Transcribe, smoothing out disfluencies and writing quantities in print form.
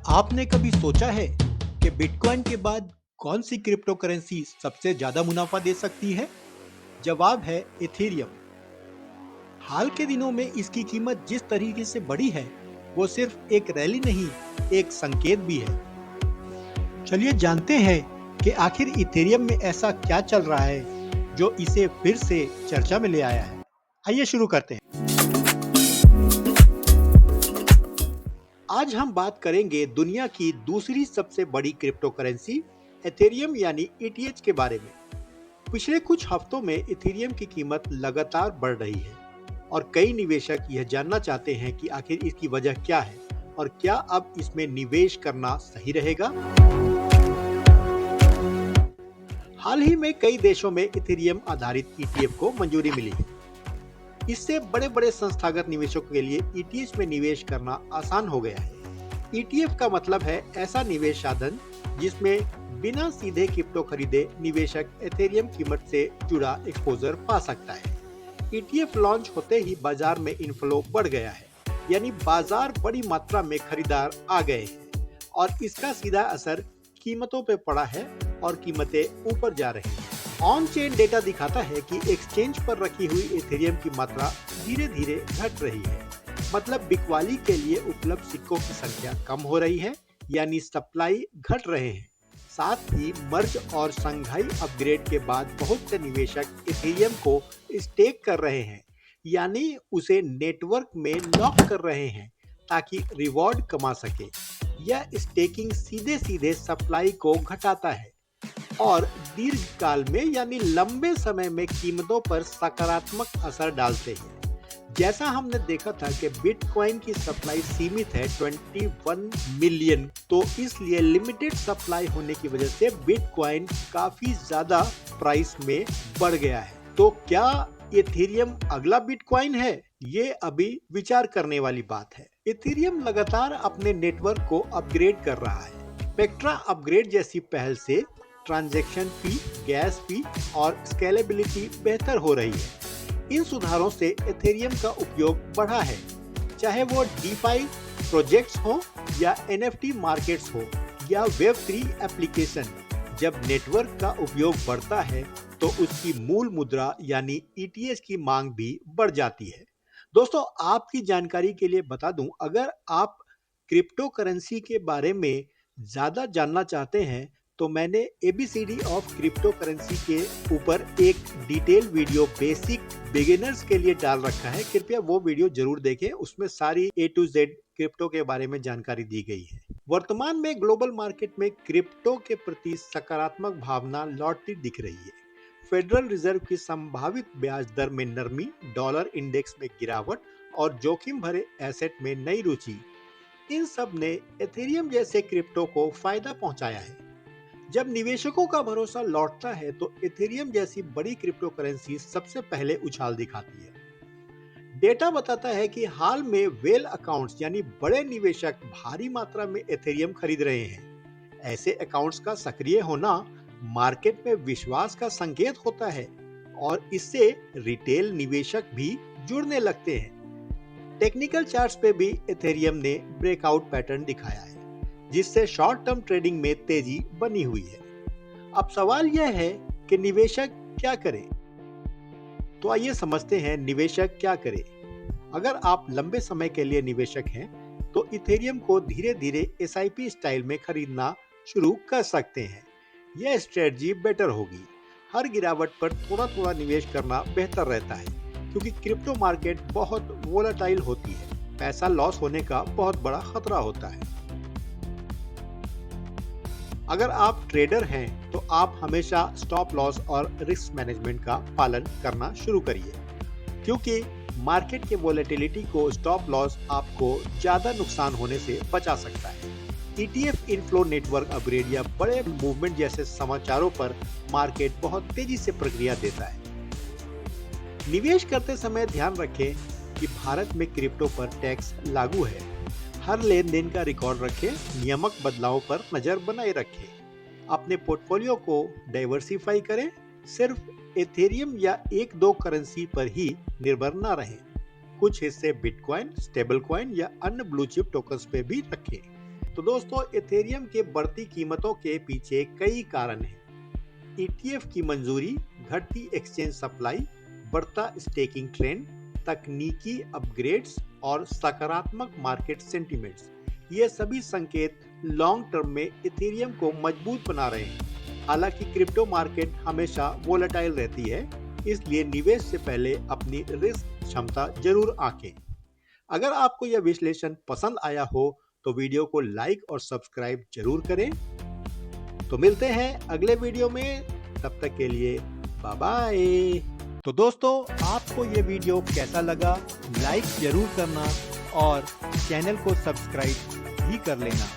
आपने कभी सोचा है कि बिटकॉइन के बाद कौन सी क्रिप्टो करेंसी सबसे ज्यादा मुनाफा दे सकती है? जवाब है इथेरियम। हाल के दिनों में इसकी कीमत जिस तरीके से बढ़ी है, वो सिर्फ एक रैली नहीं, एक संकेत भी है। चलिए जानते हैं कि आखिर इथेरियम में ऐसा क्या चल रहा है जो इसे फिर से चर्चा में ले आया है। आइए शुरू करते हैं। आज हम बात करेंगे दुनिया की दूसरी सबसे बड़ी क्रिप्टो करेंसी इथेरियम यानी ईटीएच के बारे में। पिछले कुछ हफ्तों में इथेरियम की कीमत लगातार बढ़ रही है और कई निवेशक यह जानना चाहते हैं कि आखिर इसकी वजह क्या है और क्या अब इसमें निवेश करना सही रहेगा। हाल ही में कई देशों में इथेरियम आधारित ईटीएफ को मंजूरी मिली है। इससे बड़े बड़े संस्थागत निवेशकों के लिए ईटीएफ में निवेश करना आसान हो गया है। ईटीएफ का मतलब है ऐसा निवेश साधन जिसमें बिना सीधे क्रिप्टो खरीदे निवेशक इथेरियम कीमत से जुड़ा एक्सपोजर पा सकता है। ईटीएफ लॉन्च होते ही बाजार में इनफ्लो बढ़ गया है, यानी बाजार बड़ी मात्रा में खरीदार आ गए हैं और इसका सीधा असर कीमतों पे पड़ा है और कीमतें ऊपर जा रही हैं। ऑन चेन डेटा दिखाता है कि एक्सचेंज पर रखी हुई इथेरियम की मात्रा धीरे धीरे घट रही है, मतलब बिकवाली के लिए उपलब्ध सिक्कों की संख्या कम हो रही है, यानी सप्लाई घट रहे हैं। साथ ही मर्ज और संघाई अपग्रेड के बाद बहुत से निवेशक इथेरियम को स्टेक कर रहे हैं, यानी उसे नेटवर्क में लॉक कर रहे हैं ताकि रिवॉर्ड कमा सके। यह स्टेकिंग सीधे सीधे सप्लाई को घटाता है और दीर्घकाल में यानी लंबे समय में कीमतों पर सकारात्मक असर डालते हैं। जैसा हमने देखा था कि बिटकॉइन की सप्लाई सीमित है 21 मिलियन, तो इसलिए लिमिटेड सप्लाई होने की वजह से बिटकॉइन काफी ज्यादा प्राइस में बढ़ गया है। तो क्या इथेरियम अगला बिटकॉइन है? ये अभी विचार करने वाली बात है। इथेरियम लगातार अपने नेटवर्क को अपग्रेड कर रहा है। स्पेक्ट्रा अपग्रेड जैसी पहल से ट्रांजैक्शन फी, गैस फी और स्केलेबिलिटी बेहतर हो रही है। इन सुधारों से इथेरियम का उपयोग बढ़ा है, चाहे वो डीफाई प्रोजेक्ट्स हो या एनएफटी मार्केट्स हो या वेब3 एप्लीकेशन। जब नेटवर्क का उपयोग बढ़ता है तो उसकी मूल मुद्रा यानी ईटीएच की मांग भी बढ़ जाती है। दोस्तों, आपकी जानकारी के लिए बता दूं, अगर आप क्रिप्टो करेंसी के बारे में ज्यादा जानना चाहते हैं तो मैंने एबीसीडी ऑफ क्रिप्टो करेंसी के ऊपर एक डिटेल वीडियो बेसिक बिगिनर्स के लिए डाल रखा है। कृपया वो वीडियो जरूर देखें, उसमें सारी A to Z क्रिप्टो के बारे में जानकारी दी गई है। वर्तमान में ग्लोबल मार्केट में क्रिप्टो के प्रति सकारात्मक भावना लौटती दिख रही है। फेडरल रिजर्व की संभावित ब्याज दर में नरमी, डॉलर इंडेक्स में गिरावट और जोखिम भरे एसेट में नई रुचि, इन सब ने इथेरियम जैसे क्रिप्टो को फायदा पहुंचाया है। जब निवेशकों का भरोसा लौटता है तो इथेरियम जैसी बड़ी क्रिप्टो करेंसी सबसे पहले उछाल दिखाती है। डेटा बताता है कि हाल में वेल अकाउंट्स यानी बड़े निवेशक भारी मात्रा में इथेरियम खरीद रहे हैं। ऐसे अकाउंट्स का सक्रिय होना मार्केट में विश्वास का संकेत होता है और इससे रिटेल निवेशक भी जुड़ने लगते हैं। टेक्निकल चार्ट्स पे भी इथेरियम ने ब्रेकआउट पैटर्न दिखाया है, जिससे शॉर्ट टर्म ट्रेडिंग में तेजी बनी हुई है। अब सवाल यह है कि निवेशक क्या करें? तो आइए समझते हैं निवेशक क्या करें। अगर आप लंबे समय के लिए निवेशक हैं तो इथेरियम को धीरे धीरे एसआईपी स्टाइल में खरीदना शुरू कर सकते हैं। यह स्ट्रेटजी बेटर होगी। हर गिरावट पर थोड़ा थोड़ा निवेश करना बेहतर रहता है, क्योंकि क्रिप्टो मार्केट बहुत वोलेटाइल होती है। पैसा लॉस होने का बहुत बड़ा खतरा होता है। अगर आप ट्रेडर हैं तो आप हमेशा स्टॉप लॉस और रिस्क मैनेजमेंट का पालन करना शुरू करिए, क्योंकि मार्केट के वोलेटिलिटी को स्टॉप लॉस आपको ज्यादा नुकसान होने से बचा सकता है। ईटीएफ इनफ्लो नेटवर्क अपग्रेड या बड़े मूवमेंट जैसे समाचारों पर मार्केट बहुत तेजी से प्रतिक्रिया देता है। निवेश करते समय ध्यान रखें कि भारत में क्रिप्टो पर टैक्स लागू है। हर लेन देन का रिकॉर्ड रखें, नियामक बदलावों पर नजर बनाए रखें। अपने पोर्टफोलियो को डाइवर्सिफाई करें, सिर्फ इथेरियम या एक दो करेंसी पर ही निर्भर न रहें। कुछ हिस्से बिटकॉइन, स्टेबल कॉइन या अन्य ब्लू चिप टोकन्स पे भी रखें। तो दोस्तों, इथेरियम के बढ़ती कीमतों के पीछे कई कारण हैं। ईटीएफ की मंजूरी, घटती एक्सचेंज सप्लाई, बढ़ता स्टेकिंग ट्रेंड, तकनीकी अपग्रेड्स और सकारात्मक मार्केट सेंटिमेंट्स, ये सभी संकेत लॉन्ग टर्म में इथेरियम को मजबूत बना रहे हैं। हालांकि क्रिप्टो मार्केट हमेशा वोलेटाइल रहती है, इसलिए निवेश से पहले अपनी रिस्क क्षमता जरूर आंकें। अगर आपको यह विश्लेषण पसंद आया हो तो वीडियो को लाइक और सब्सक्राइब जरूर करें। तो मिलते हैं अगले वीडियो में, तब तक के लिए बाय बाय। तो दोस्तों, आपको ये वीडियो कैसा लगा, लाइक जरूर करना और चैनल को सब्सक्राइब भी कर लेना।